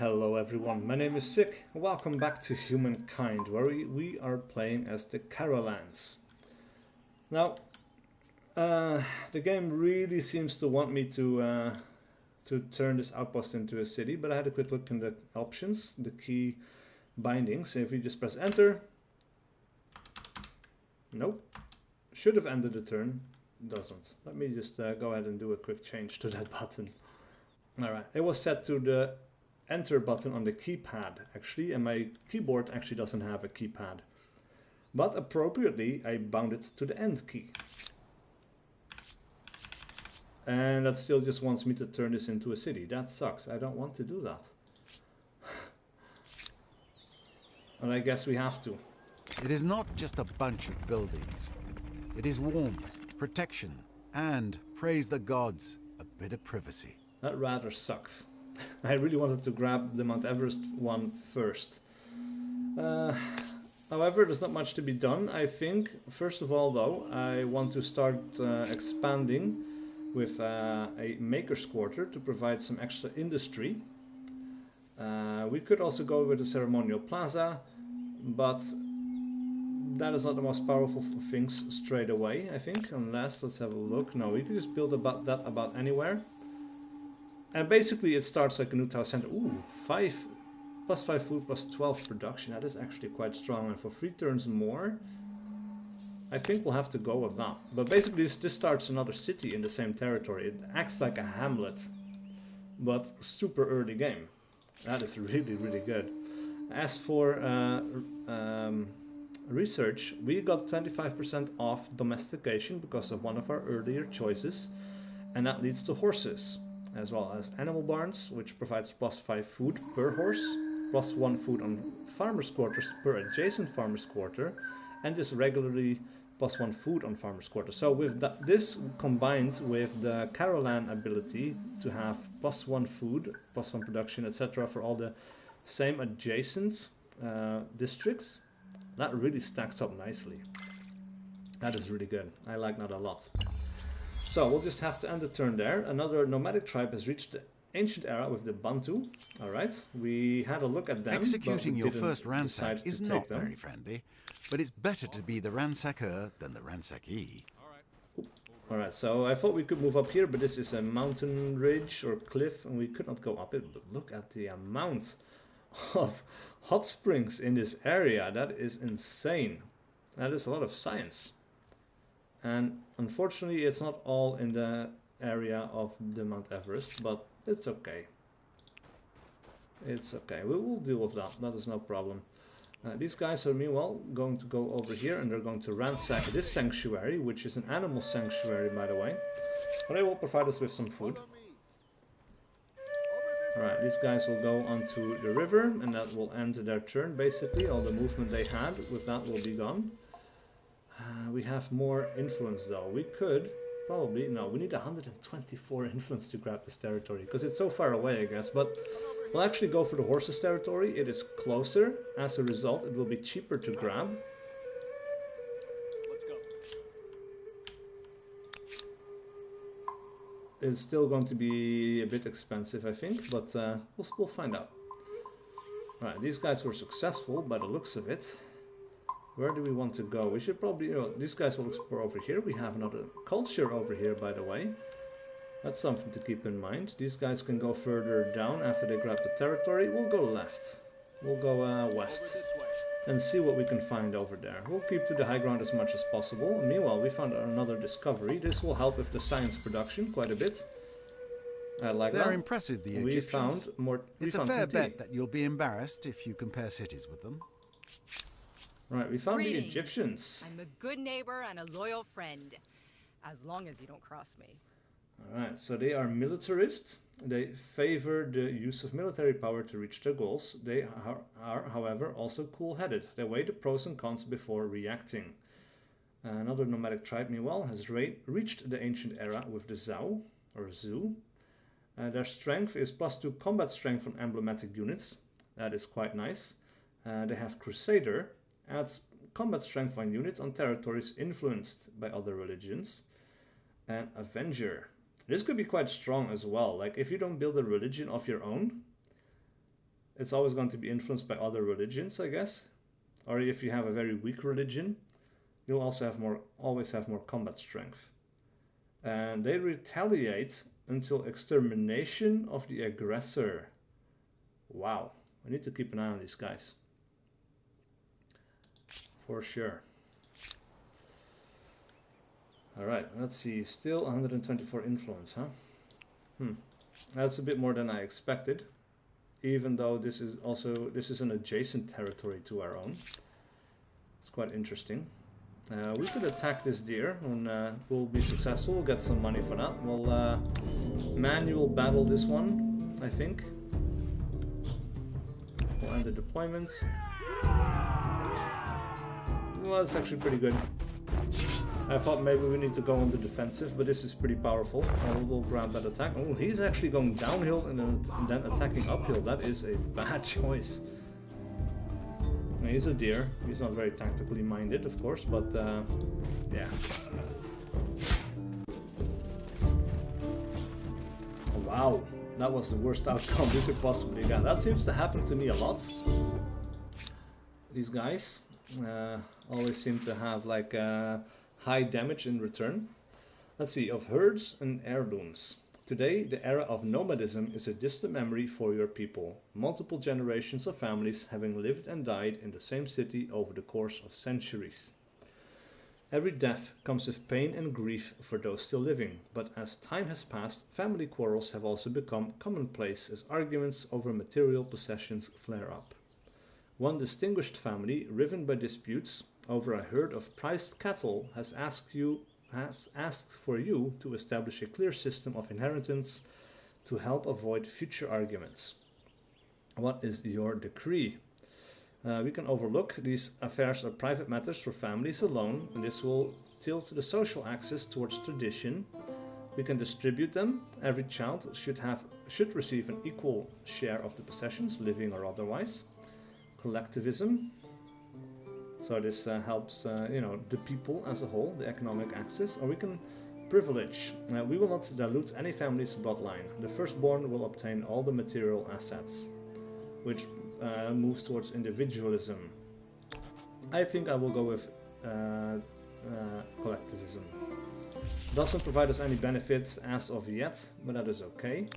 Hello everyone, my name is SiC. Welcome back to Humankind, where we are playing as the Carolans. Now, the game really seems to want me to turn this outpost into a city, but I had a quick look in the options, the key bindings. If you just press enter, nope, should have ended the turn, doesn't. Let me just go ahead and do a quick change to that button. Alright, it was set to the enter button on the keypad actually, and my keyboard actually doesn't have a keypad. But appropriately, I bound it to the end key. And that still just wants me to turn this into a city. That sucks. I don't want to do that. And I guess we have to. It is not just a bunch of buildings. It is warmth, protection, and, praise the gods, a bit of privacy. That rather sucks. I really wanted to grab the Mount Everest one first. However, there's not much to be done, I think. First of all, though, I want to start expanding with a maker's quarter to provide some extra industry. We could also go with a ceremonial plaza, but that is not the most powerful things straight away, I think. Unless, let's have a look. No, we can just build about anywhere. And basically it starts like a new town center. Ooh, plus 5 food, plus 12 production. That is actually quite strong. And for 3 turns more, I think we'll have to go with that. But basically this starts another city in the same territory. It acts like a hamlet, but super early game. That is really, really good. As for research, we got 25% off domestication because of one of our earlier choices. And that leads to horses, as well as animal barns, which provides plus 5 food per horse, plus 1 food on farmers' quarters per adjacent farmers' quarter, and just regularly plus 1 food on farmers' quarters. So with this combined with the Carolan ability to have plus 1 food, plus 1 production, etc. for all the same adjacent districts, that really stacks up nicely. That is really good. I like that a lot. So we'll just have to end the turn there. Another nomadic tribe has reached the ancient era with the Bantu. Alright, we had a look at them. Executing your first ransack is not very friendly, but it's better to be the ransacker than the ransackee. Alright, so I thought we could move up here, but this is a mountain ridge or cliff, and we could not go up it. But look at the amount of hot springs in this area. That is insane. That is a lot of science. And unfortunately, it's not all in the area of the Mount Everest, but it's okay. It's okay. We will deal with that. That is no problem. These guys are meanwhile going to go over here and they're going to ransack this sanctuary, which is an animal sanctuary, by the way. But they will provide us with some food. Alright, these guys will go onto the river and that will end their turn, basically. All the movement they had with that will be gone. We have more influence though. We could probably, no, we need 124 influence to grab this territory because it's so far away, I guess. But we'll actually go for the horses territory. It is closer. As a result, it will be cheaper to grab. Let's go. It's still going to be a bit expensive, I think, but we'll find out. Alright, these guys were successful by the looks of it. Where do we want to go? We should probably, these guys will explore over here. We have another culture over here, by the way. That's something to keep in mind. These guys can go further down after they grab the territory. We'll go left. We'll go west and see what we can find over there. We'll keep to the high ground as much as possible. And meanwhile, we found another discovery. This will help with the science production quite a bit. I like that. They're impressive, the Egyptians. We found more. It's a fair bet that you'll be embarrassed if you compare cities with them. Right, we found Greetings. the Egyptians. I'm a good neighbor and a loyal friend, as long as you don't cross me. Alright, so they are militarist. They favor the use of military power to reach their goals. They are, however, also cool-headed. They weigh the pros and cons before reacting. Another nomadic tribe, meanwhile, has reached the ancient era with the Zhao, or Zhu. Their strength is +2 combat strength on emblematic units. That is quite nice. They have Crusader. Adds combat strength on units on territories influenced by other religions. And Avenger. This could be quite strong as well. Like if you don't build a religion of your own, it's always going to be influenced by other religions, I guess. Or if you have a very weak religion, you'll also always have more combat strength. And they retaliate until extermination of the aggressor. Wow, I need to keep an eye on these guys. For sure. Alright, let's see. Still 124 influence, huh? That's a bit more than I expected. Even though this is an adjacent territory to our own. It's quite interesting. We could attack this deer and we'll be successful. We'll get some money for that. We'll manual battle this one, I think. We'll end the deployment. Well, it's actually pretty good. I thought maybe we need to go on the defensive, but this is pretty powerful. We'll grab that attack. Oh, he's actually going downhill and then attacking uphill. That is a bad choice. Now, he's a deer. He's not very tactically minded, of course, but yeah. Oh, wow, that was the worst outcome we could possibly get. That seems to happen to me a lot. These guys always seem to have like high damage in return. Let's see, of herds and heirlooms. Today, the era of nomadism is a distant memory for your people. Multiple generations of families having lived and died in the same city over the course of centuries. Every death comes with pain and grief for those still living, but as time has passed, family quarrels have also become commonplace as arguments over material possessions flare up. One distinguished family, riven by disputes over a herd of prized cattle, has asked for you to establish a clear system of inheritance to help avoid future arguments. What is your decree? We can overlook these affairs are private matters for families alone, and this will tilt the social axis towards tradition. We can distribute them. Every child should receive an equal share of the possessions, living or otherwise. Collectivism. So this helps, the people as a whole, the economic axis. Or we can privilege. We will not dilute any family's bloodline. The firstborn will obtain all the material assets, which moves towards individualism. I think I will go with collectivism. Doesn't provide us any benefits as of yet, but that is okay.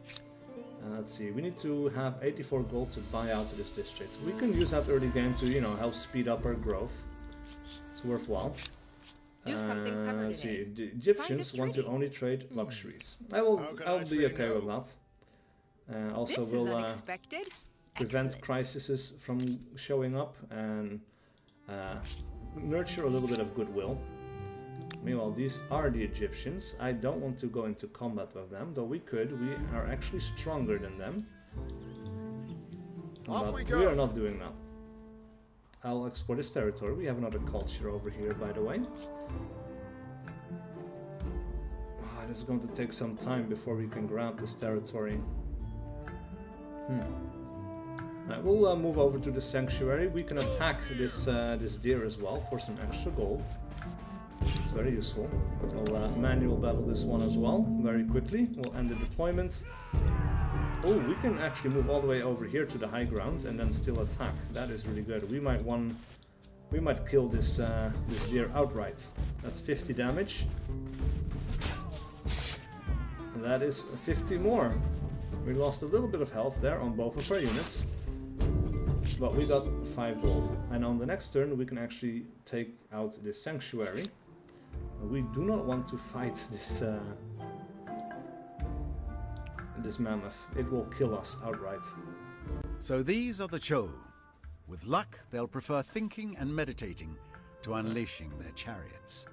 Let's see, we need to have 84 gold to buy out this district. We can use that early game to, help speed up our growth. It's worthwhile. Do something clever Let's see, today. the Egyptians want to only trade luxuries. I'll be okay with that. Also, This is we'll unexpected. prevent Excellent. crises from showing up and nurture a little bit of goodwill. Meanwhile, these are the Egyptians. I don't want to go into combat with them, though we could. We are actually stronger than them. But we are not doing that. I'll explore this territory. We have another culture over here, by the way. This is going to take some time before we can grab this territory. Right, we'll move over to the sanctuary. We can attack this deer as well for some extra gold. It's very useful. We'll manual battle this one as well very quickly. We'll end the deployment. Oh, we can actually move all the way over here to the high ground and then still attack. That is really good. We might kill this deer outright. That's 50 damage. And that is 50 more. We lost a little bit of health there on both of our units. But we got 5 gold. And on the next turn we can actually take out this sanctuary. We do not want to fight this mammoth. It will kill us outright. So these are the Cho. With luck, they'll prefer thinking and meditating to unleashing their chariots.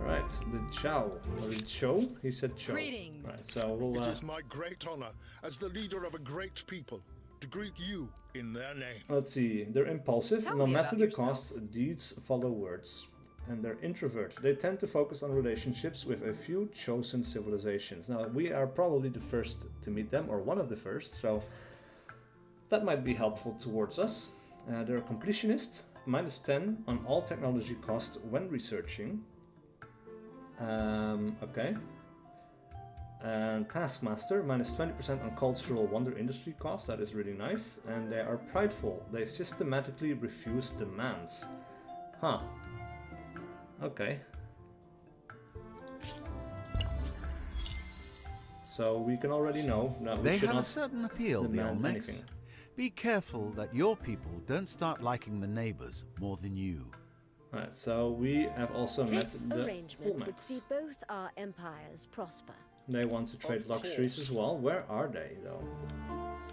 Alright, the Chow. Or the Cho? He said Cho. Greetings. Right, so we'll... It is my great honor, as the leader of a great people, to greet you in their name. Let's see, they're impulsive. Tell No me matter about the yourself. cost, deeds follow words. And they're introvert. They tend to focus on relationships with a few chosen civilizations. Now, we are probably the first to meet them, or one of the first, so that might be helpful towards us. They're a completionist, -10 on all technology costs when researching. Okay. And Taskmaster, minus 20% on cultural wonder industry cost. That is really nice. And they are prideful. They systematically refuse demands. Huh. Okay. So we can already know that we They should have a not certain appeal, the demand Olmecs. anything. Be careful that your people don't start liking the neighbors more than you. Alright, so we have also met This the arrangement would Olmecs. see both our empires prosper. They want to trade luxuries as well. Where are they, though?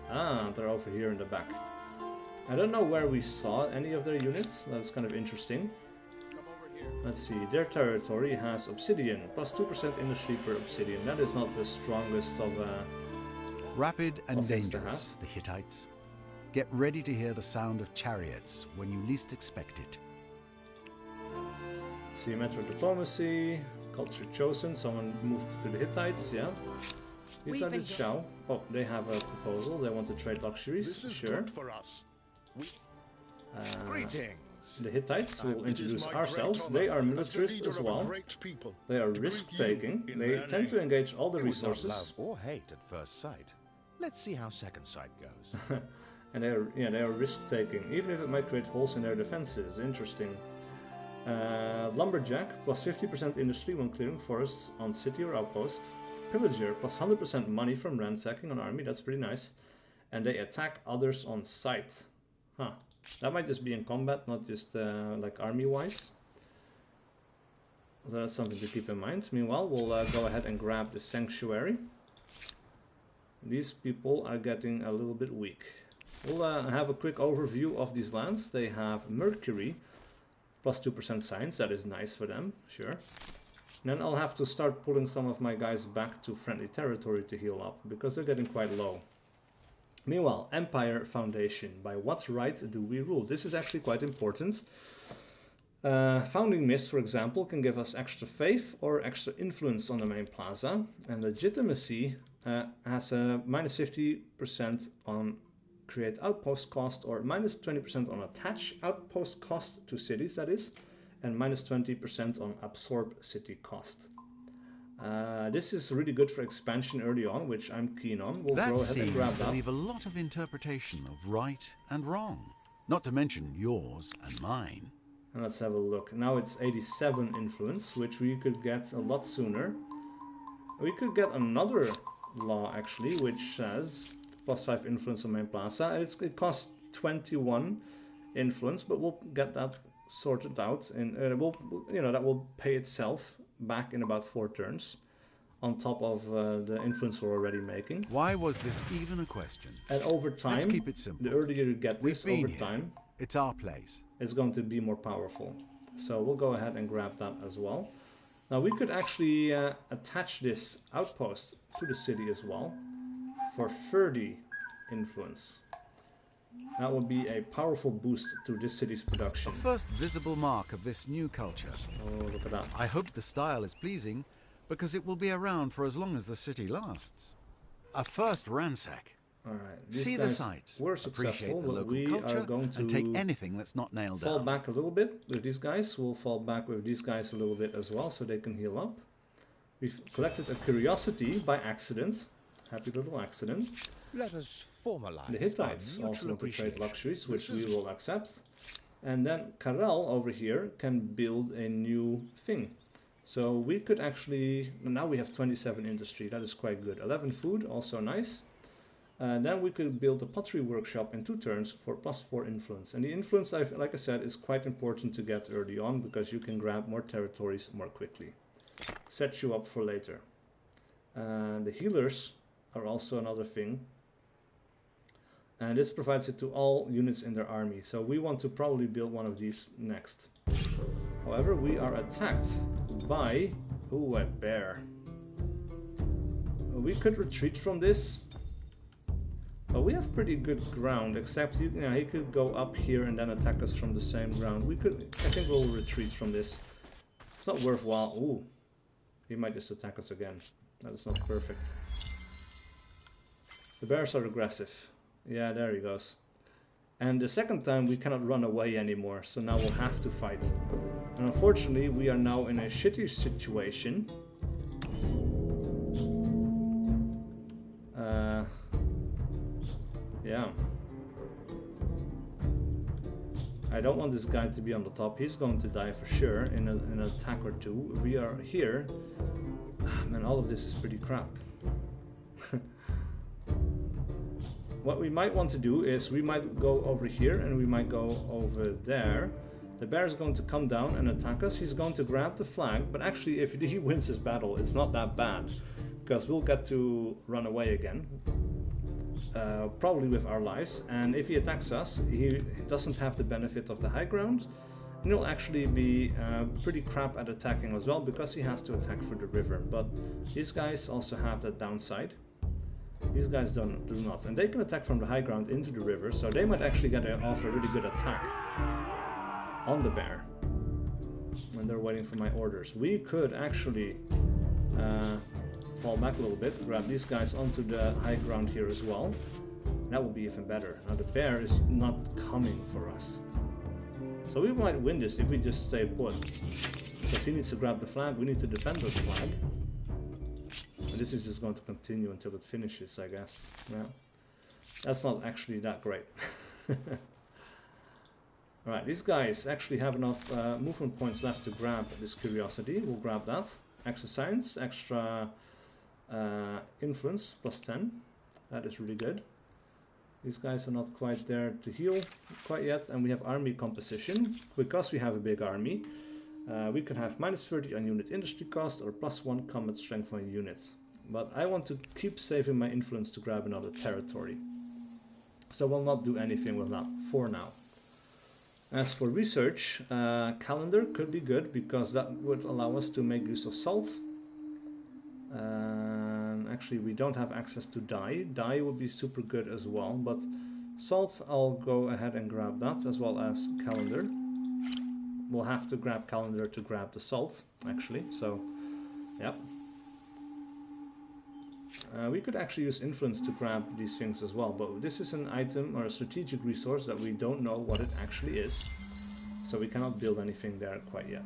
Ah, they're over here in the back. I don't know where we saw any of their units. That's kind of interesting. Come over here. Let's see. Their territory has obsidian. Plus 2% industry per obsidian. That is not the strongest of... Rapid and Offense to dangerous, have. the Hittites. Get ready to hear the sound of chariots when you least expect it. See, metro diplomacy. Culture chosen. Someone moved to the Hittites, yeah. These We've are the been Chow. Oh, they have a proposal. They want to trade luxuries. This is Sure. good for us. Greetings. The Hittites will It is introduce my great ourselves. honor They are as the militarist leader as of a well. great people They are to greet risk-taking. you in They their tend to name. engage all the It was not love resources. or hate at first sight. Let's see how second sight goes. And they are risk-taking, even if it might create holes in their defenses. Interesting. Lumberjack, plus 50% industry when clearing forests on city or outpost. Pillager, plus 100% money from ransacking on army. That's pretty nice. And they attack others on sight. Huh. That might just be in combat, not just like army-wise. So that's something to keep in mind. Meanwhile, we'll go ahead and grab the sanctuary. These people are getting a little bit weak. We'll have a quick overview of these lands. They have Mercury, plus 2% science. That is nice for them, sure. And then I'll have to start pulling some of my guys back to friendly territory to heal up, because they're getting quite low. Meanwhile, Empire Foundation. By what right do we rule? This is actually quite important. Founding Mist, for example, can give us extra faith or extra influence on the main plaza. And Legitimacy has a minus 50% on create outpost cost, or minus 20% on attach outpost cost to cities, that is, and minus 20% on absorb city cost. This is really good for expansion early on, which I'm keen on. We'll go That ahead and seems grab to that. leave a lot of interpretation of right and wrong. Not to mention yours and mine. And let's have a look. Now it's 87 influence, which we could get a lot sooner. We could get another law, actually, which says plus 5 influence on main plaza. It costs 21 influence, but we'll get that sorted out, and that will pay itself back in about 4 turns, on top of the influence we're already making. Why was this even a question? And over time, Let's keep it simple. the earlier you get We've this been over here. time, It's our place. it's going to be more powerful. So we'll go ahead and grab that as well. Now we could actually attach this outpost to the city as well for 30 influence. That would be a powerful boost to this city's The production. first visible mark of this new culture. Oh, look at that. I hope the style is pleasing, because it will be around for as long as the city lasts. A first ransack. Alright, See the sights, We're appreciate successful, the but local we culture, are going to and take anything that's not nailed fall down. back a little bit with these guys. We'll fall back with these guys a little bit as well, so they can heal up. We've collected a curiosity by accident. Happy little accident. Let us formalize The Hittites our also mutual want to trade appreciation. luxuries, which we will accept. And then Karel over here can build a new thing. So we could actually, now we have 27 industry, that is quite good. 11 food, also nice. And then we could build a pottery workshop in 2 turns for plus 4 influence. And the influence, like I said, is quite important to get early on, because you can grab more territories more quickly. Set you up for later. The healers are also another thing. And this provides it to all units in their army. So we want to probably build one of these next. However, we are attacked by a bear. We could retreat from this. But we have pretty good ground, except he could go up here and then attack us from the same ground. I think we'll retreat from this. It's not worthwhile. Ooh, he might just attack us again. That is not perfect. The bears are aggressive. Yeah, there he goes. And the second time we cannot run away anymore, so now we'll have to fight. And unfortunately we are now in a shitty situation. yeah. I don't want this guy to be on the top. He's going to die for sure in an attack or two. We are here. Man, all of this is pretty crap. What we might want to do is we might go over here and we might go over there. The bear is going to come down and attack us. He's going to grab the flag, but actually if he wins this battle, it's not that bad, because we'll get to run away again. Probably with our lives, and if he attacks us, he doesn't have the benefit of the high ground, and he'll actually be pretty crap at attacking as well, because he has to attack through the river. But these guys also have that downside. These guys do not, and they can attack from the high ground into the river, so they might actually get off a really good attack on the bear when they're waiting for my orders. We could actually fall back a little bit, grab these guys onto the high ground here as well. That would be even better. Now the bear is not coming for us, so we might win this if we just stay put, because he needs to grab the flag, we need to defend the flag, and this is just going to continue until it finishes, I guess. Yeah, that's not actually that great. Alright, these guys actually have enough movement points left to grab this curiosity. We'll grab that. Extra science, extra influence, +10. That is really good. These guys are not quite there to heal quite yet, and we have army composition. Because we have a big army, we can have -30 on unit industry cost or +1 combat strength on unit. But I want to keep saving my influence to grab another territory, so we'll not do anything with that for now. As for research, calendar could be good, because that would allow us to make use of salt. Actually, we don't have access to dye. Dye would be super good as well, but salt, I'll go ahead and grab that, as well as calendar. We'll have to grab calendar to grab the salt, actually, so yep. We could actually use influence to grab these things as well, but this is an item or a strategic resource that we don't know what it actually is, so we cannot build anything there quite yet.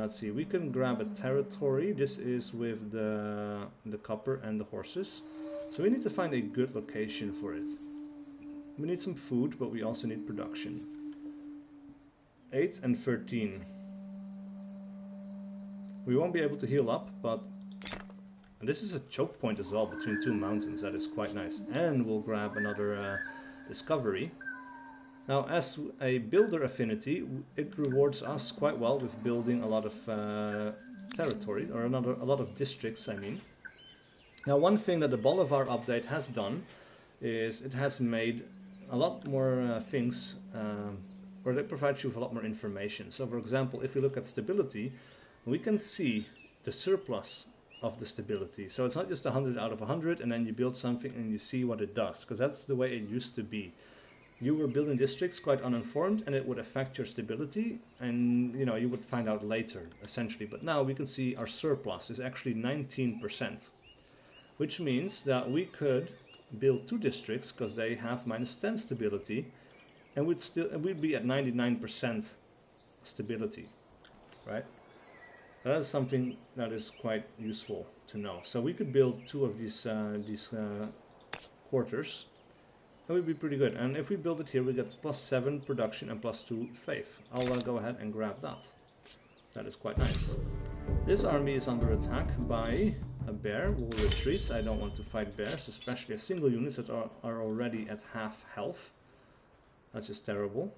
Let's see, we can grab a territory. This is with the copper and the horses, so we need to find a good location for it. We need some food, but we also need production. 8 and 13. We won't be able to heal up, but and this is a choke point as well between two mountains. That is quite nice. And we'll grab another discovery. Now, as a builder affinity, it rewards us quite well with building a lot of territory, or a lot of districts, I mean. Now, one thing that the Bolivar update has done is it has made a lot more things, or it provides you with a lot more information. So, for example, if we look at stability, we can see the surplus of the stability. So it's not just 100 out of 100 and then you build something and you see what it does, because that's the way it used to be. You were building districts quite uninformed and it would affect your stability, and you know, you would find out later essentially. But now we can see our surplus is actually 19%, which means that we could build 2 districts because they have -10 stability, and we'd be at 99% stability, right? That is something that is quite useful to know. So we could build 2 of these quarters, and we'd be pretty good. And if we build it here, we get +7 production and +2 faith. I'll go ahead and grab that. That is quite nice. This army is under attack by a bear. We'll retreat. I don't want to fight bears, especially single units that are already at half health. That's just terrible.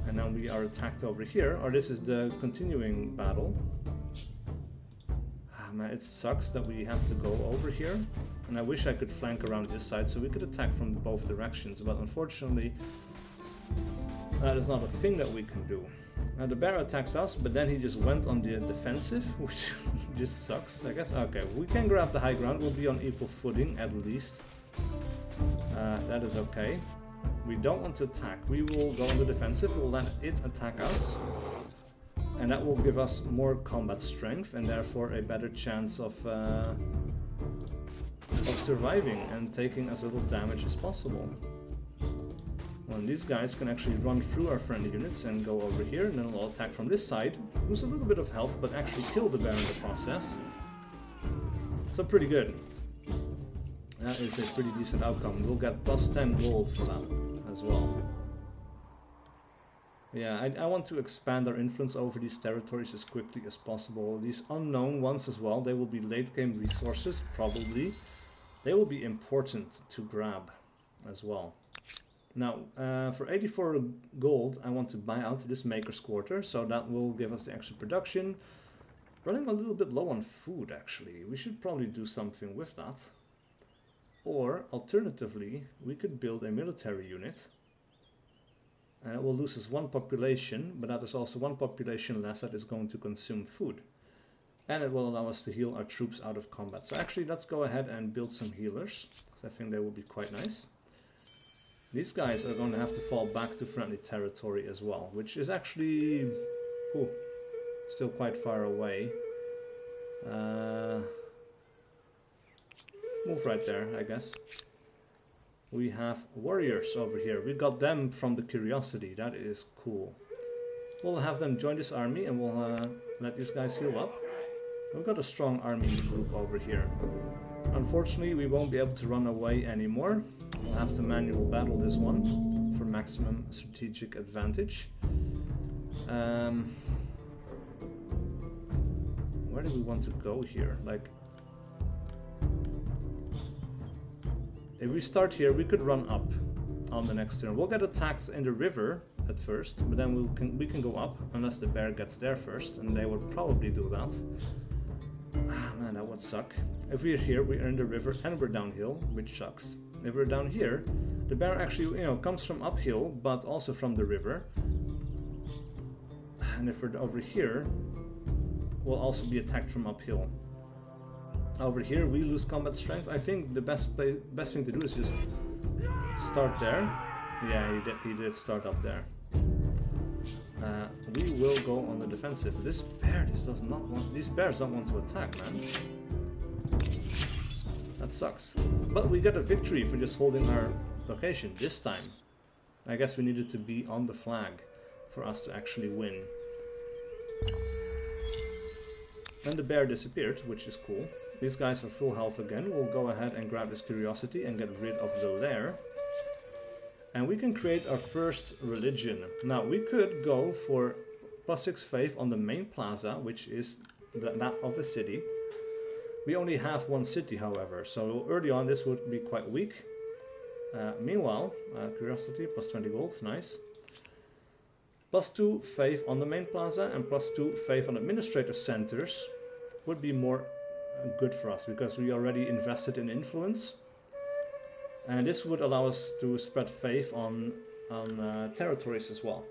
And now we are attacked over here, or this is the continuing battle. Ah, man, it sucks that we have to go over here, and I wish I could flank around this side so we could attack from both directions, but unfortunately that is not a thing that we can do. Now the bear attacked us, but then he just went on the defensive, which just sucks, I guess. Okay, we can grab the high ground, we'll be on equal footing at least. That is okay. We don't want to attack. We will go on the defensive. We'll let it attack us, and that will give us more combat strength and therefore a better chance of surviving and taking as little damage as possible. Well, these guys can actually run through our friendly units and go over here, and then we'll attack from this side, lose a little bit of health, but actually kill the bear in the process. So pretty good. That is a pretty decent outcome. We'll get plus 10 gold for that as well. Yeah, I want to expand our influence over these territories as quickly as possible. These unknown ones as well, they will be late game resources, probably. They will be important to grab as well. Now, for 84 gold, I want to buy out this Maker's Quarter, so that will give us the extra production. Running a little bit low on food, actually. We should probably do something with that. Or, alternatively, we could build a military unit. And it will lose us 1 population, but that is also 1 population less that is going to consume food. And it will allow us to heal our troops out of combat. So actually, let's go ahead and build some healers, because I think they will be quite nice. These guys are going to have to fall back to friendly territory as well, which is actually still quite far away. Move right there, I guess. We have warriors over here. We got them from the Curiosity. That is cool. We'll have them join this army and we'll let these guys heal up. We've got a strong army group over here. Unfortunately, we won't be able to run away anymore. We'll have to manual battle this one for maximum strategic advantage. Where do we want to go here? Like, if we start here, we could run up on the next turn. We'll get attacked in the river at first, but then we can go up unless the bear gets there first, and they would probably do that. Ah, man, that would suck. If we're here, we are in the river and we're downhill, which sucks. If we're down here, the bear actually, comes from uphill, but also from the river. And if we're over here, we'll also be attacked from uphill. Over here, we lose combat strength. I think the best thing to do is just start there. Yeah, he did start up there. We will go on the defensive. This bear does not want. These bears don't want to attack, man. That sucks. But we got a victory for just holding our location this time. I guess we needed to be on the flag for us to actually win. And the bear disappeared, which is cool. These guys are full health again. We'll go ahead and grab this Curiosity and get rid of the lair. And we can create our first religion. Now, we could go for +6 faith on the main plaza, which is that of a city. We only have 1 city, however, so early on this would be quite weak. Meanwhile, Curiosity, +20 gold, nice. +2 faith on the main plaza and +2 faith on administrative centers would be more good for us, because we already invested in influence. And this would allow us to spread faith on territories as well.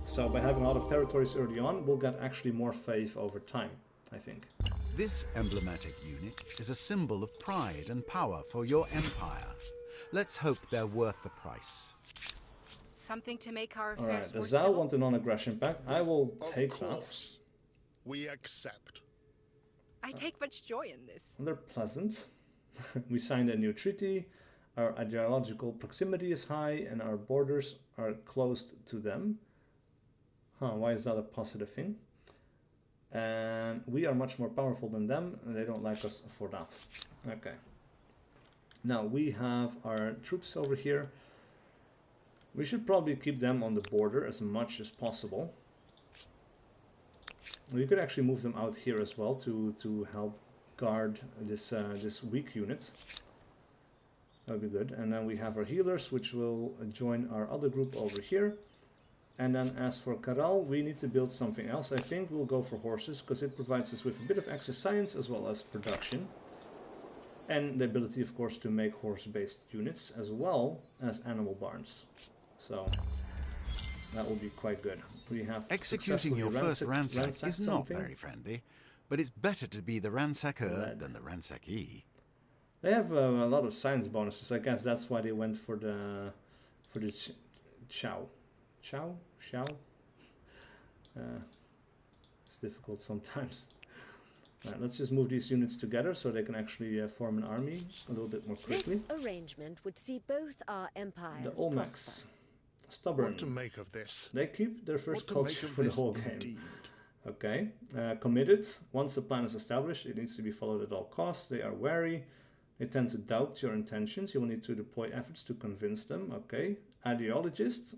So by having a lot of territories early on, we'll get actually more faith over time, I think. This emblematic unit is a symbol of pride and power for your empire. Let's hope they're worth the price. Something to make our Alright, affairs the more Zhao civil? want a non-aggression pact. I will take Of that. course. We accept. I take much joy in this. And they're pleasant. We signed a new treaty. Our ideological proximity is high and our borders are closed to them. Why is that a positive thing? And we are much more powerful than them, and they don't like us for that. Okay. Now we have our troops over here. We should probably keep them on the border as much as possible. We could actually move them out here as well to help guard this weak unit. That would be good. And then we have our healers, which will join our other group over here. And then as for Karal, we need to build something else. I think we'll go for horses, because it provides us with a bit of extra science as well as production. And the ability, of course, to make horse-based units as well as animal barns. So that will be quite good. We have Executing your first ransack is not very friendly, but it's better to be the ransacker than the ransackee. They have a lot of science bonuses. I guess that's why they went for the Chow. It's difficult sometimes. Right, let's just move these units together so they can actually form an army a little bit more quickly. This arrangement would see both our empires The prosper. Olmecs. Stubborn. What to make of this? They keep their first What to make culture of for the this, whole game. indeed? Okay. Committed. Once the plan is established, it needs to be followed at all costs. They are wary. They tend to doubt your intentions. You will need to deploy efforts to convince them. Okay. Ideologist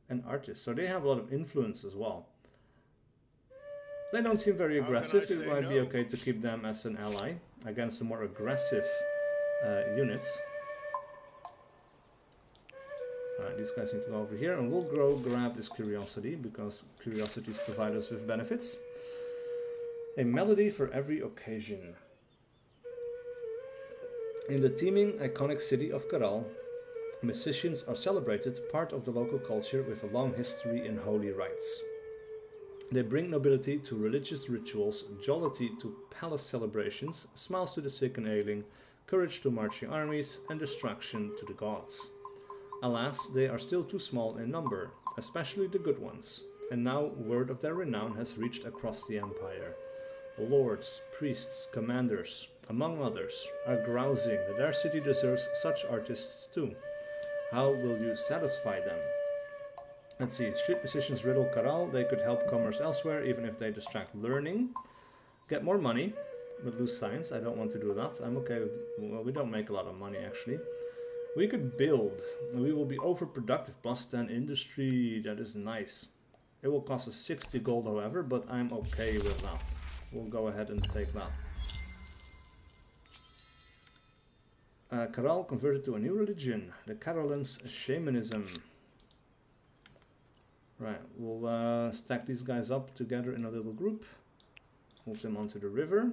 and artist. So they have a lot of influence as well. They don't seem very aggressive. It might be okay to keep them as an ally against the more aggressive units. Alright, these guys need to go over here, and we'll grab this curiosity, because curiosities provide us with benefits. A melody for every occasion. In the teeming, iconic city of Caral, musicians are celebrated, part of the local culture with a long history in holy rites. They bring nobility to religious rituals, jollity to palace celebrations, smiles to the sick and ailing, courage to marching armies, and distraction to the gods. Alas, they are still too small in number, especially the good ones, and now word of their renown has reached across the empire. Lords, priests, commanders, among others, are grousing that their city deserves such artists too. How will you satisfy them? Let's see, street musicians riddle Caral. They could help commerce elsewhere, even if they distract learning. Get more money, but lose science. I don't want to do that. I'm okay with... Well, we don't make a lot of money, actually. We could build. We will be overproductive. Plus 10 industry. That is nice. It will cost us 60 gold, however, but I'm okay with that. We'll go ahead and take that. Caral converted to a new religion. The Carolans' shamanism. Right, we'll stack these guys up together in a little group. Move them onto the river.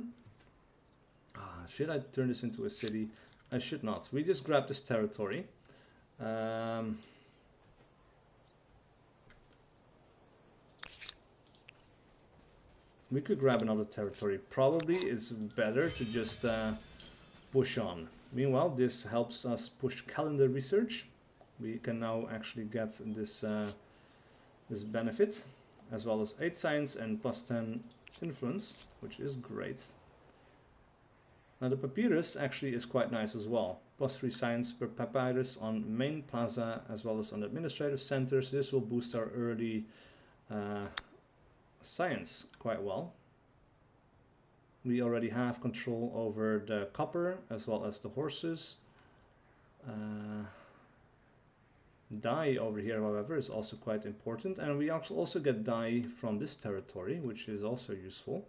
Should I turn this into a city? I should not. We just grab this territory. We could grab another territory. Probably it's better to just push on. Meanwhile, this helps us push calendar research. We can now actually get this this benefit, as well as 8 science and plus 10 influence, which is great. Now the papyrus actually is quite nice as well. Plus 3 science per papyrus on main plaza, as well as on administrative centers. This will boost our early science quite well. We already have control over the copper as well as the horses. Dye over here, however, is also quite important, and we also get dye from this territory, which is also useful.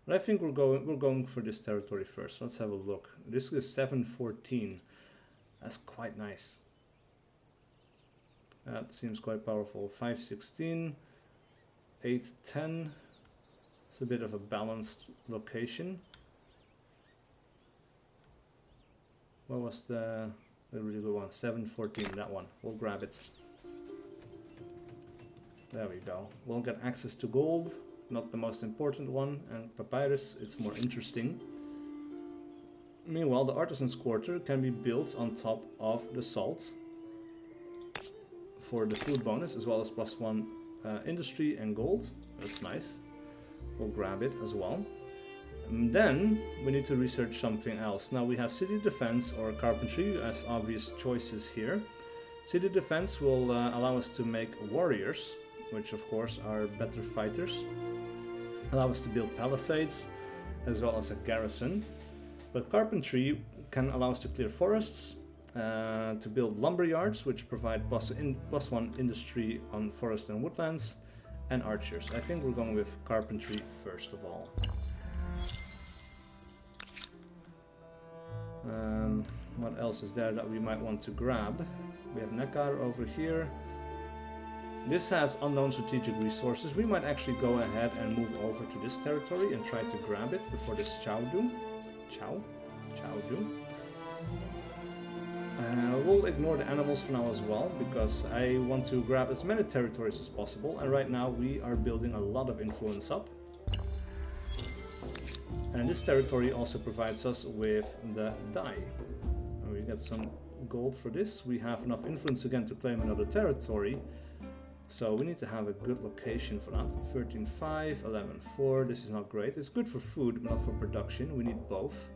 But I think we're going for this territory first. Let's have a look. This is 714. That's quite nice. That seems quite powerful. 516, 810. It's a bit of a balanced location. What was the really good one? 714, that one. We'll grab it. There we go. We'll get access to gold, not the most important one, and papyrus, it's more interesting. Meanwhile, the artisan's quarter can be built on top of the salt for the food bonus, as well as plus 1 industry and gold. That's nice. We'll grab it as well. And then we need to research something else. Now we have city defense or carpentry as obvious choices here. City defense will allow us to make warriors, which of course are better fighters. Allow us to build palisades as well as a garrison. But carpentry can allow us to clear forests, to build lumber yards, which provide plus 1 industry on forest and woodlands, and archers. I think we're going with carpentry first of all. What else is there that we might want to grab? We have Nekar over here. This has unknown strategic resources. We might actually go ahead and move over to this territory and try to grab it before this Chow do. We'll ignore the animals for now as well, because I want to grab as many territories as possible, and right now we are building a lot of influence up. And this territory also provides us with the dye. And we get some gold for this. We have enough influence again to claim another territory. So we need to have a good location for that. 13.5, 11.4. This is not great. It's good for food, but not for production. We need both,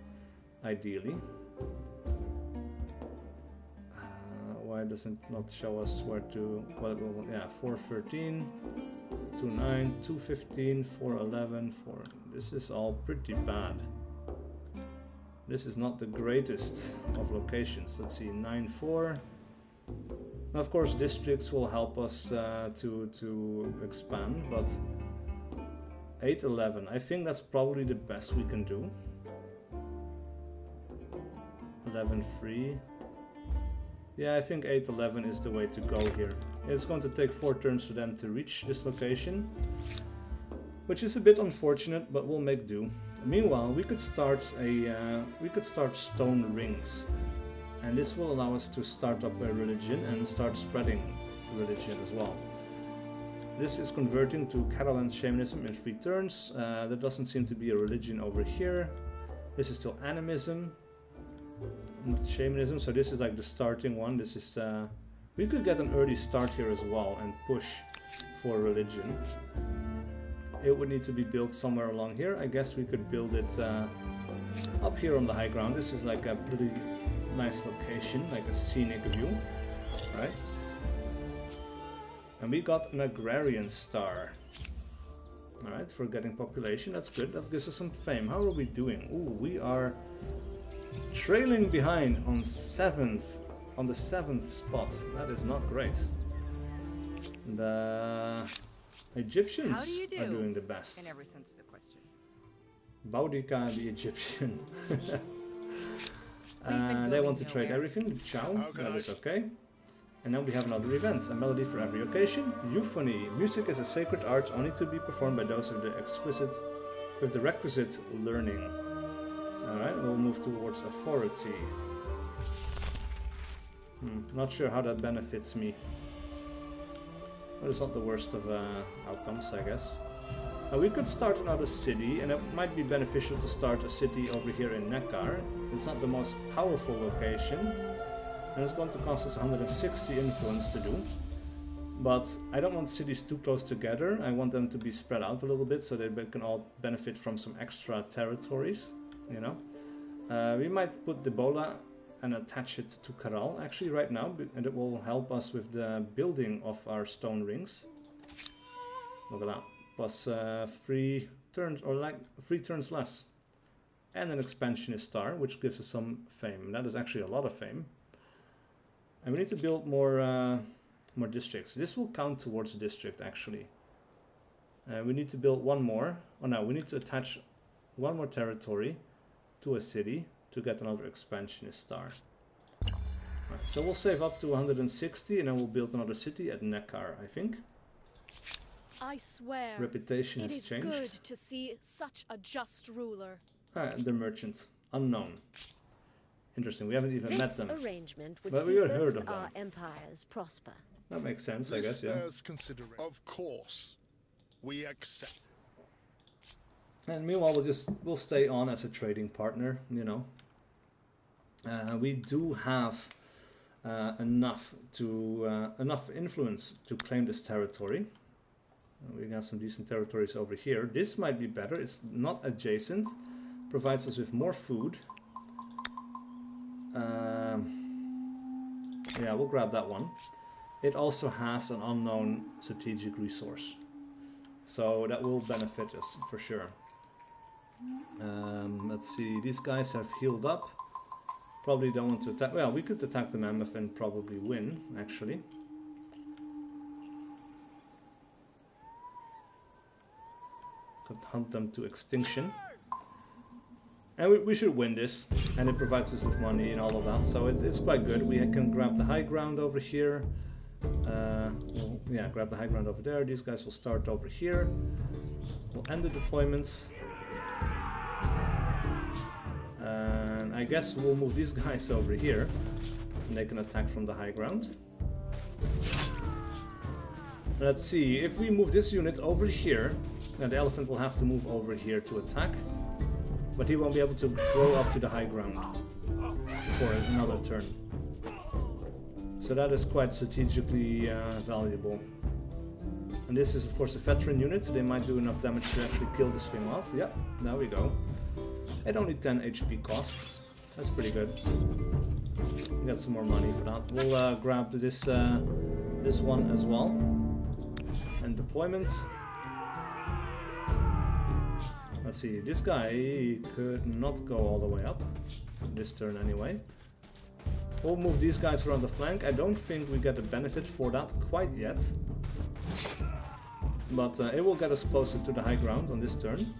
ideally. Why Why does it not show us where to... Well, yeah, 413, 29, 215, 411, 4... This is all pretty bad. This is not the greatest of locations. Let's see, 9-4. Now, of course, districts will help us to expand, but 8-11. I think that's probably the best we can do. 11-3. Yeah, I think 8-11 is the way to go here. It's going to take 4 turns for them to reach this location, which is a bit unfortunate, but we'll make do. Meanwhile, we could start stone rings, and this will allow us to start up a religion and start spreading religion as well. This is converting to Catalan shamanism in 3 turns. There doesn't seem to be a religion over here. This is still animism, not shamanism. So this is like the starting one. This is we could get an early start here as well and push for religion. It would need to be built somewhere along here. I guess we could build it up here on the high ground. This is like a pretty nice location, like a scenic view, right? And we got an agrarian star. Alright, for getting population, that's good. That gives us some fame. How are we doing? Ooh, we are trailing behind on the 7th spot. That is not great. The Egyptians are doing the best. In every sense of the question. Boudica, the Egyptian. They want to trade everything. Ciao, that is okay. And then we have another event, a melody for every occasion. Euphony. Music is a sacred art only to be performed by those with the requisite learning. Alright, we'll move towards authority. Not sure how that benefits me. But it's not the worst of outcomes, I guess. We could start another city, and it might be beneficial to start a city over here in Neckar. It's not the most powerful location, and it's going to cost us 160 influence to do. But I don't want cities too close together. I want them to be spread out a little bit so they can all benefit from some extra territories, you know. We might put the Bola and attach it to Caral actually right now, and it will help us with the building of our stone rings. Look at that. Plus 3 turns, or like 3 turns less. And an expansionist star, which gives us some fame. That is actually a lot of fame. And we need to build more districts. This will count towards a district actually. We need to build one more. Oh no, we need to attach one more territory to a city to get another expansionist star. Right, so we'll save up to 160 and then we'll build another city at Neckar, I think. I swear, Reputation has changed. It is good to see such a just ruler. The merchant, unknown. Interesting, we haven't even met them. This arrangement would but see we heard both of them. our empires prosper. That makes sense, I guess, yeah. Bears considering. Of course, we accept. And meanwhile, we'll stay on as a trading partner, you know. We do have enough influence to claim this territory. We got some decent territories over here. This might be better. It's not adjacent. Provides us with more food. Yeah, we'll grab that one. It also has an unknown strategic resource. So that will benefit us for sure. Let's see. These guys have healed up. Probably don't want to attack. Well, we could attack the mammoth and probably win, actually. Could hunt them to extinction. And we should win this. And it provides us with money and all of that. So it's quite good. We can grab the high ground over here. Yeah, grab the high ground over there. These guys will start over here. We'll end the deployments. And I guess we'll move these guys over here. And they can attack from the high ground. Let's see. If we move this unit over here, then the elephant will have to move over here to attack. But he won't be able to grow up to the high ground for another turn. So that is quite strategically valuable. And this is of course a veteran unit, so they might do enough damage to actually kill this thing off. Yep, there we go. At only 10 HP costs. That's pretty good. We got some more money for that. We'll grab this one as well. And deployments. Let's see, this guy could not go all the way up. This turn anyway. We'll move these guys around the flank. I don't think we get a benefit for that quite yet. But it will get us closer to the high ground on this turn.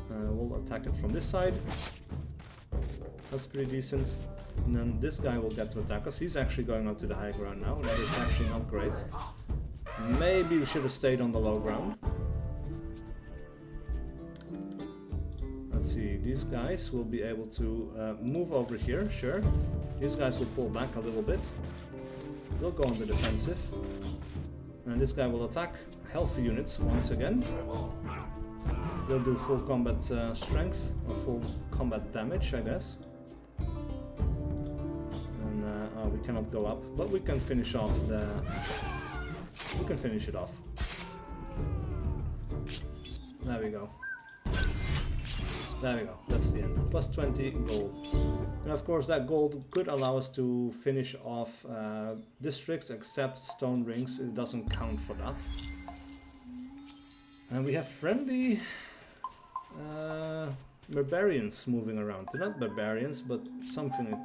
We'll attack it from this side. That's pretty decent. And then this guy will get to attack us. He's actually going up to the high ground now. That is actually not great. Maybe we should have stayed on the low ground. Let's see, these guys will be able to move over here, sure. These guys will pull back a little bit. They'll go on the defensive. And this guy will attack healthy units once again. They'll do full combat strength, or full combat damage, I guess. And we cannot go up, but we can finish off the... We can finish it off. There we go. There we go, that's the end. Plus 20 gold. And of course that gold could allow us to finish off districts except stone rings. It doesn't count for that. And we have friendly barbarians moving around. They're not barbarians, but something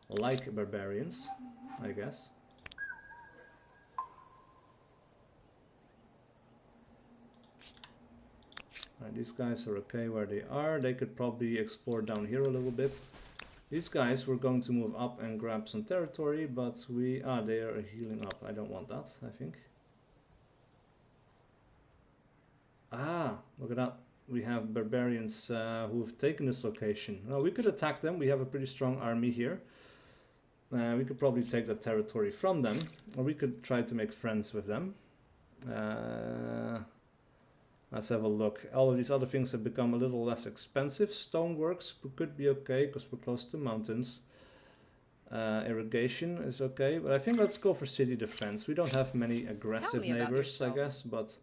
like barbarians, I guess. Right, these guys are okay where they are. They could probably explore down here a little bit. These guys were going to move up and grab some territory, but they are healing up. I don't want that, I think. Look at that. We have barbarians who've taken this location. Well, we could attack them. We have a pretty strong army here. We could probably take that territory from them, or we could try to make friends with them. Let's have a look. All of these other things have become a little less expensive. Stoneworks could be okay because we're close to mountains. Irrigation is okay, but I think let's go for city defense. We don't have many aggressive neighbors, I guess, but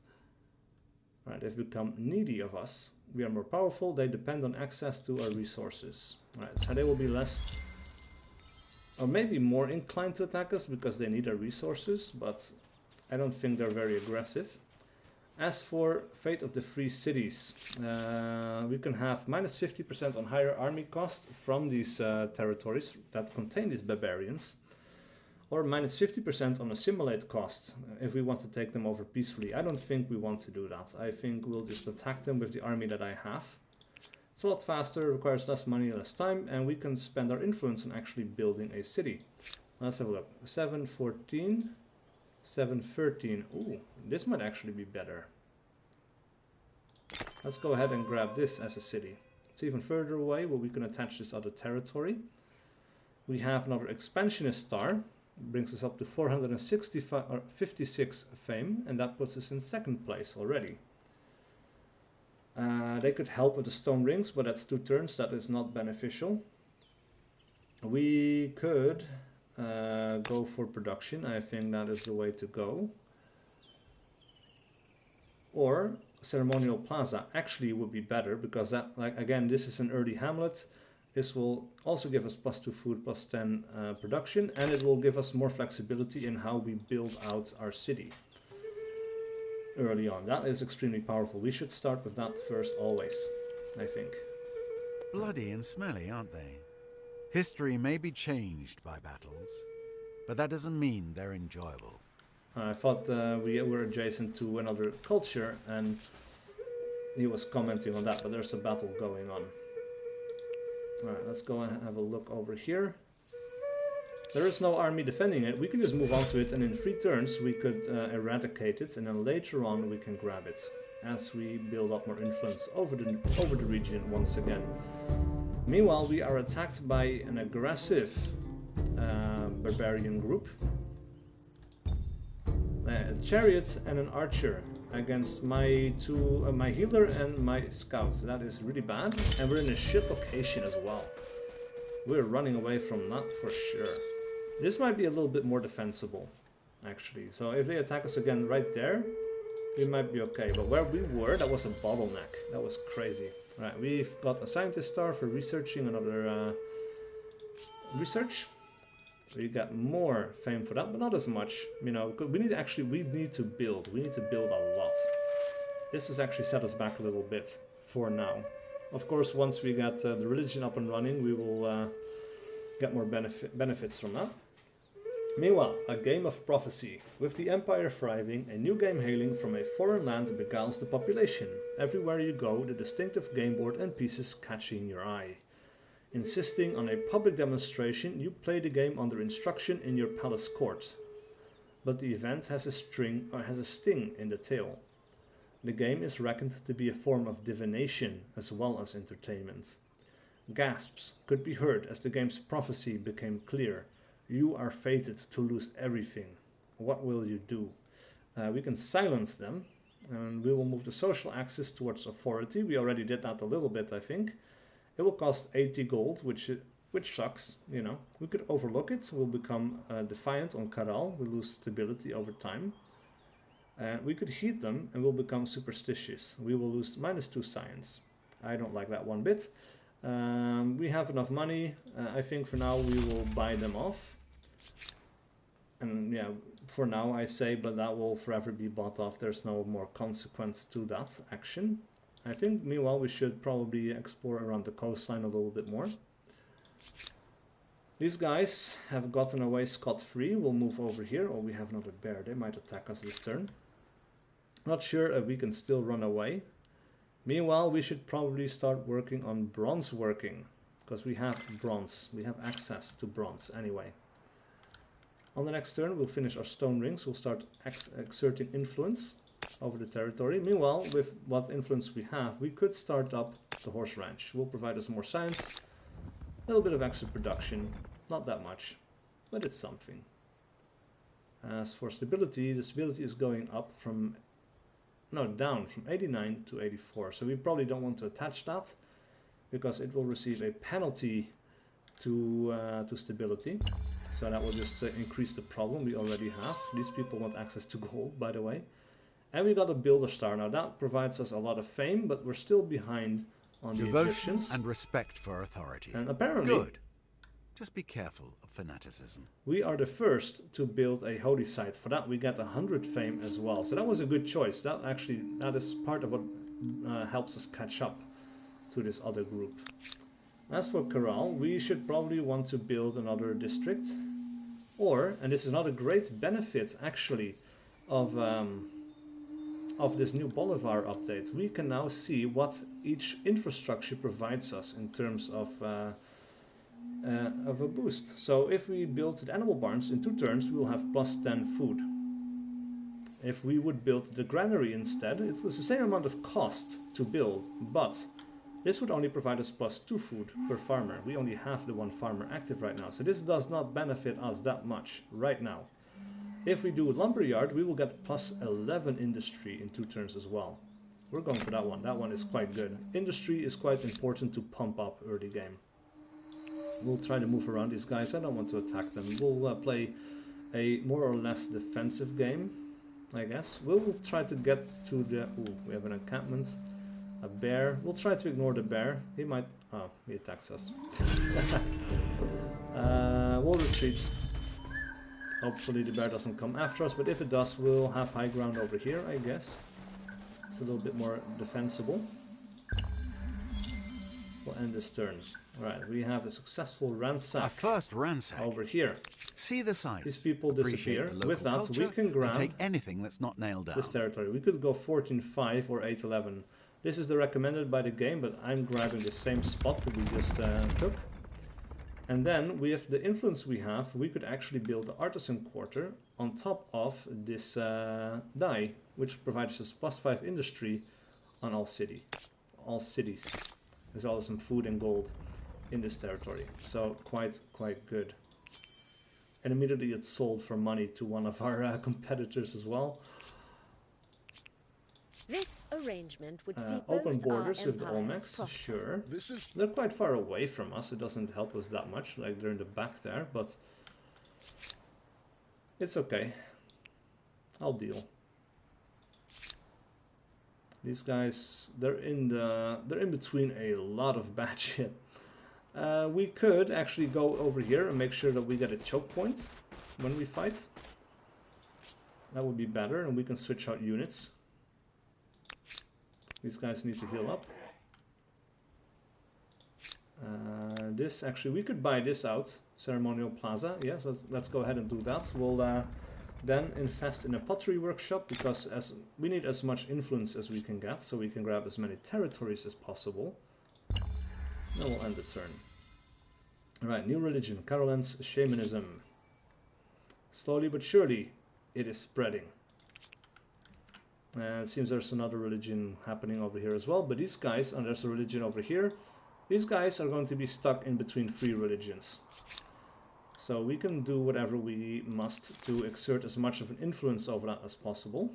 right, they've become needy of us. We are more powerful. They depend on access to our resources. Right, so they will be less, or maybe more inclined to attack us because they need our resources, but I don't think they're very aggressive. As for Fate of the Free Cities, we can have minus 50% on higher army cost from these territories that contain these barbarians, or minus 50% on assimilate cost if we want to take them over peacefully. I don't think we want to do that. I think we'll just attack them with the army that I have. It's a lot faster, requires less money, less time, and we can spend our influence on actually building a city. Let's have a look. 714. 713. Ooh, this might actually be better. Let's go ahead and grab this as a city. It's even further away where we can attach this other territory. We have another expansionist star. Brings us up to 456 fame, and that puts us in second place already. They could help with the stone rings, but that's 2 turns. That is not beneficial. We could go for production. I think that is the way to go. Or ceremonial plaza actually would be better, because that, like, again, this is an early hamlet. This will also give us plus 2 food, plus 10 production, and it will give us more flexibility in how we build out our city early on. That is extremely powerful. We should start with that first always, I think. Bloody and smelly, aren't they? History may be changed by battles, but that doesn't mean they're enjoyable. I thought we were adjacent to another culture, and he was commenting on that, but there's a battle going on. Alright, let's go and have a look over here. There is no army defending it. We can just move on to it, and in 3 turns we could eradicate it, and then later on we can grab it as we build up more influence over the region once again. Meanwhile, we are attacked by an aggressive barbarian group. Chariots and an archer against my my healer and my scout. That is really bad, and we're in a shit location as well. We're running away from that for sure. This might be a little bit more defensible, actually. So if they attack us again right there, we might be okay. But where we were, that was a bottleneck. That was crazy. Right, we've got a scientist star for researching another research. We got more fame for that, but not as much. You know, we need to build. We need to build a lot. This has actually set us back a little bit for now. Of course, once we get the religion up and running, we will get more benefits from that. Meanwhile, a game of prophecy. With the empire thriving, a new game hailing from a foreign land beguiles the population. Everywhere you go, the distinctive game board and pieces catching your eye. Insisting on a public demonstration, you play the game under instruction in your palace court. But the event has a sting in the tail. The game is reckoned to be a form of divination as well as entertainment. Gasps could be heard as the game's prophecy became clear. You are fated to lose everything. What will you do? We can silence them, and we will move the social axis towards authority. We already did that a little bit, I think. It will cost 80 gold, which sucks, you know. We could overlook it, so we'll become defiant on Karal. We lose stability over time. We could heat them, and we'll become superstitious. We will lose -2 science. I don't like that one bit. We have enough money. I think for now we will buy them off. And yeah, for now I say, but that will forever be bought off. There's no more consequence to that action. I think meanwhile we should probably explore around the coastline a little bit more. These guys have gotten away scot-free. We'll move over here. Oh, we have another bear. They might attack us this turn. Not sure if we can still run away. Meanwhile, we should probably start working on bronze working, because we have bronze. We have access to bronze anyway. On the next turn, we'll finish our stone rings. We'll start exerting influence over the territory. Meanwhile, with what influence we have, we could start up the horse ranch. Will provide us more science, a little bit of extra production, not that much, but it's something. As for stability, the stability is going up from, no, down from 89 to 84. So we probably don't want to attach that, because it will receive a penalty to stability. So that will just increase the problem we already have. So these people want access to gold, by the way. And we got a builder star. Now that provides us a lot of fame, but we're still behind on the Devotion Egyptians. and respect for authority. And apparently, Good. Just be careful of fanaticism. we are the first to build a holy site. For that we get 100 fame as well. So that was a good choice. That is part of what helps us catch up to this other group. As for Corral, we should probably want to build another district. Or, and this is another great benefit actually of this new Bolivar update, we can now see what each infrastructure provides us in terms of a boost. So if we build the animal barns in 2 turns, we will have +10 food. If we would build the granary instead, it's the same amount of cost to build, but this would only provide us +2 food per farmer. We only have the 1 farmer active right now, so this does not benefit us that much right now. If we do lumberyard, we will get +11 industry in 2 turns as well. We're going for that one. That one is quite good. Industry is quite important to pump up early game. We'll try to move around these guys. I don't want to attack them. We'll play a more or less defensive game, I guess. We'll try to get to the... Ooh, we have an encampment. A bear. We'll try to ignore the bear. He might... Oh, he attacks us. We'll retreat. Hopefully the bear doesn't come after us, but if it does, we'll have high ground over here, I guess. It's a little bit more defensible. We'll end this turn. Alright, we have a successful ransack. Our first ransack. Over here. See the sights. These people Appreciate disappear. the local With that, culture, we can grab and take anything that's not nailed down. this territory. We could go 14-5 or 8-11. This is the recommended by the game, but I'm grabbing the same spot that we just took. And then, with the influence we have, we could actually build the artisan quarter on top of this die, which provides us +5 industry on all cities, as well as some food and gold in this territory. So quite good. And immediately it's sold for money to one of our competitors as well. This arrangement would see Open both borders our with the empires Olmecs, prosper. sure. This is They're quite far away from us, it doesn't help us that much, like they're in the back there, but it's okay. I'll deal. These guys, they're in between a lot of bad shit. We could actually go over here and make sure that we get a choke point when we fight. That would be better, and we can switch out units. These guys need to heal up. This actually, we could buy this out. Ceremonial Plaza. Yes, let's go ahead and do that. We'll then invest in a pottery workshop, because as we need as much influence as we can get, so we can grab as many territories as possible. Then we'll end the turn. Alright, new religion, Carolan's shamanism. Slowly but surely, it is spreading. It seems there's another religion happening over here as well, but these guys, and there's a religion over here, these guys are going to be stuck in between 3 religions. So we can do whatever we must to exert as much of an influence over that as possible.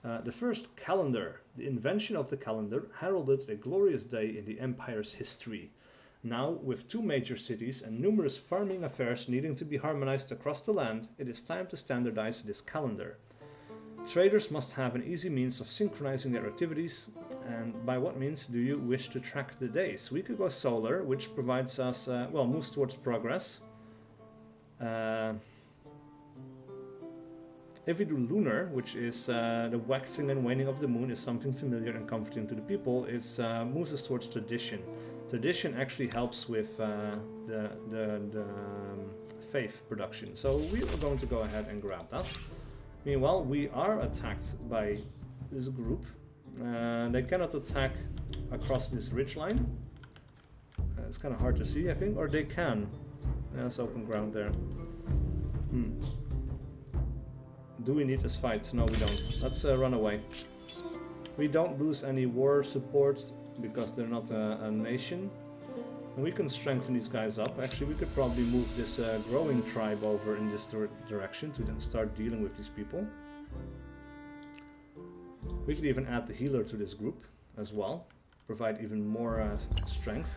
The first calendar. The invention of the calendar heralded a glorious day in the Empire's history. Now, with 2 major cities and numerous farming affairs needing to be harmonized across the land, it is time to standardize this calendar. Traders must have an easy means of synchronizing their activities, and by what means do you wish to track the days? We could go solar, which provides us, well, moves towards progress. If we do lunar, which is the waxing and waning of the moon, is something familiar and comforting to the people, it moves us towards tradition. Tradition actually helps with the faith production, so we are going to go ahead and grab that. Meanwhile, we are attacked by this group. They cannot attack across this ridge line. It's kind of hard to see, I think, or they can. There's open ground there. Do we need this fight? No, we don't. Let's run away. We don't lose any war support because they're not a nation. And we can strengthen these guys up. Actually, we could probably move this growing tribe over in this direction to then start dealing with these people. We could even add the healer to this group as well. Provide even more strength.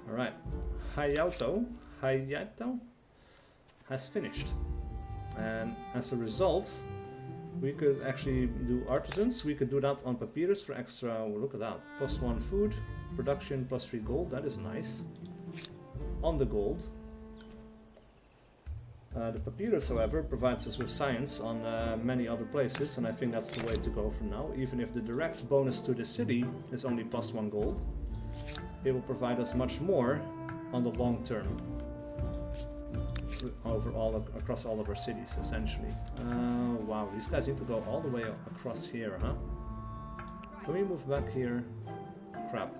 Alright. Hayato has finished. And as a result, we could actually do artisans. We could do that on papyrus for extra, oh, look at that, +1 food. Production +3 gold, that is nice. On the gold. The papyrus, however, provides us with science on many other places, and I think that's the way to go from now. Even if the direct bonus to the city is only +1 gold, it will provide us much more on the long term. Across all of our cities, essentially. Wow, these guys need to go all the way across here, huh? Can we move back here? Crap.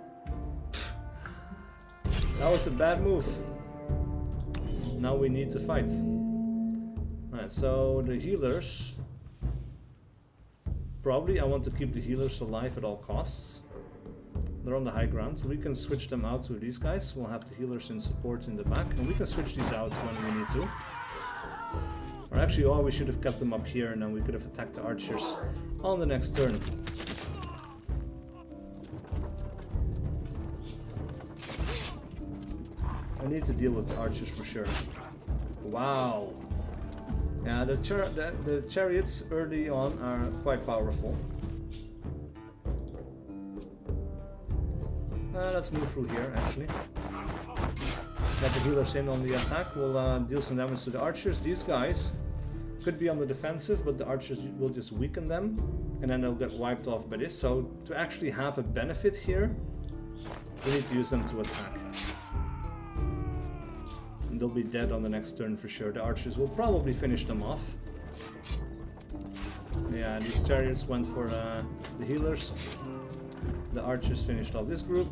That was a bad move. Now we need to fight. Alright, so the healers. Probably I want to keep the healers alive at all costs. They're on the high ground, so we can switch them out to these guys. We'll have the healers in support in the back, and we can switch these out when we need to. Or actually, oh, we should have kept them up here, and then we could have attacked the archers on the next turn. I need to deal with the archers for sure. Wow. Yeah, the chariots early on are quite powerful. Let's move through here, actually. Get the healers in on the attack. We'll deal some damage to the archers. These guys could be on the defensive, but the archers will just weaken them, and then they'll get wiped off by this. So to actually have a benefit here, we need to use them to attack. And they'll be dead on the next turn for sure. The archers will probably finish them off. Yeah, these chariots went for the healers. The archers finished off this group.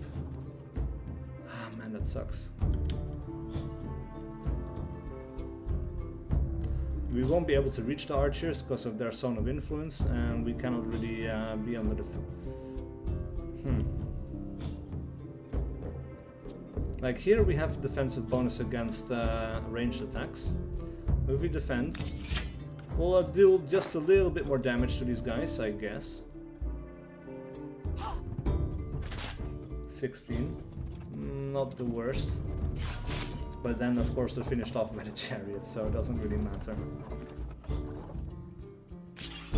Ah, man, that sucks. We won't be able to reach the archers because of their zone of influence, and we cannot really be under the... Like here we have defensive bonus against ranged attacks. If we defend, we'll deal just a little bit more damage to these guys, I guess. 16, not the worst. But then of course they're finished off by the chariot, so it doesn't really matter.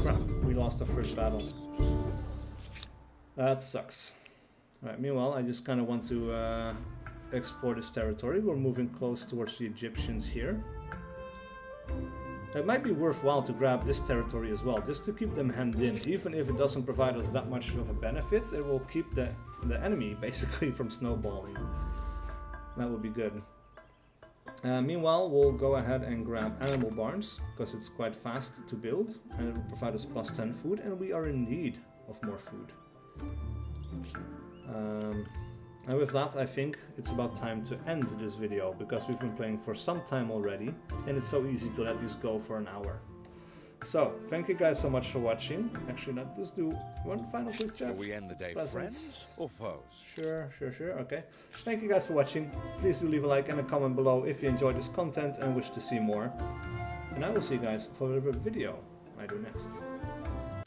crap, we lost our first battle. That sucks. Alright, meanwhile, I just kind of want to explore this territory. We're moving close towards the Egyptians here. It might be worthwhile to grab this territory as well, just to keep them hemmed in. Even if it doesn't provide us that much of a benefit, it will keep the enemy basically from snowballing. That would be good. Meanwhile, we'll go ahead and grab animal barns, because it's quite fast to build, and it will provide us plus 10 food, and we are in need of more food. And with that, I think it's about time to end this video, because we've been playing for some time already, and it's so easy to let this go for an hour. So, thank you guys so much for watching. Actually, let's do one final quick chat. Shall we end the day friends or foes? Sure, okay. Thank you guys for watching. Please do leave a like and a comment below if you enjoyed this content and wish to see more. And I will see you guys for whatever video I do next.